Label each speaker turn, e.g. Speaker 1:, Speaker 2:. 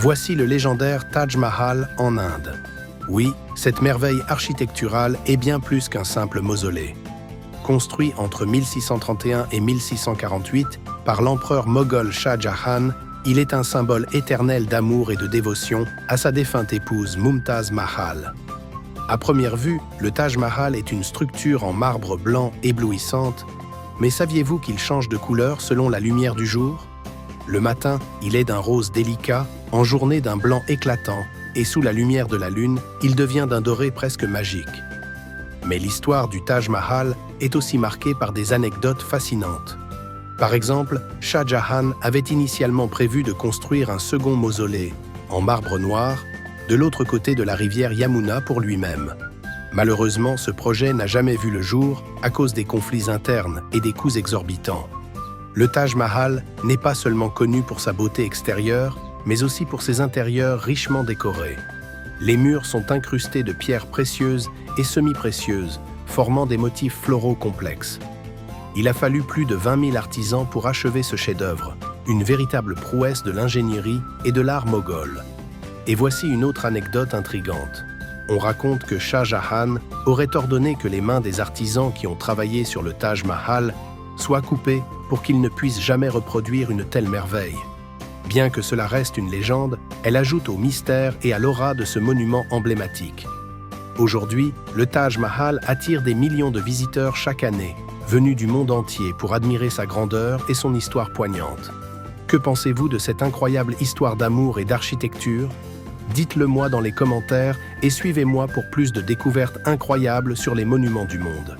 Speaker 1: Voici le légendaire Taj Mahal en Inde. Oui, cette merveille architecturale est bien plus qu'un simple mausolée. Construit entre 1631 et 1648 par l'empereur moghol Shah Jahan, il est un symbole éternel d'amour et de dévotion à sa défunte épouse Mumtaz Mahal. À première vue, le Taj Mahal est une structure en marbre blanc éblouissante, mais saviez-vous qu'il change de couleur selon la lumière du jour? Le matin, il est d'un rose délicat, en journée d'un blanc éclatant, et sous la lumière de la lune, il devient d'un doré presque magique. Mais l'histoire du Taj Mahal est aussi marquée par des anecdotes fascinantes. Par exemple, Shah Jahan avait initialement prévu de construire un second mausolée, en marbre noir, de l'autre côté de la rivière Yamuna pour lui-même. Malheureusement, ce projet n'a jamais vu le jour à cause des conflits internes et des coûts exorbitants. Le Taj Mahal n'est pas seulement connu pour sa beauté extérieure, mais aussi pour ses intérieurs richement décorés. Les murs sont incrustés de pierres précieuses et semi-précieuses, formant des motifs floraux complexes. Il a fallu plus de 20 000 artisans pour achever ce chef-d'œuvre, une véritable prouesse de l'ingénierie et de l'art moghol. Et voici une autre anecdote intrigante. On raconte que Shah Jahan aurait ordonné que les mains des artisans qui ont travaillé sur le Taj Mahal soient coupées pour qu'ils ne puissent jamais reproduire une telle merveille. Bien que cela reste une légende, elle ajoute au mystère et à l'aura de ce monument emblématique. Aujourd'hui, le Taj Mahal attire des millions de visiteurs chaque année, venus du monde entier pour admirer sa grandeur et son histoire poignante. Que pensez-vous de cette incroyable histoire d'amour et d'architecture? Dites-le moi dans les commentaires et suivez-moi pour plus de découvertes incroyables sur les monuments du monde.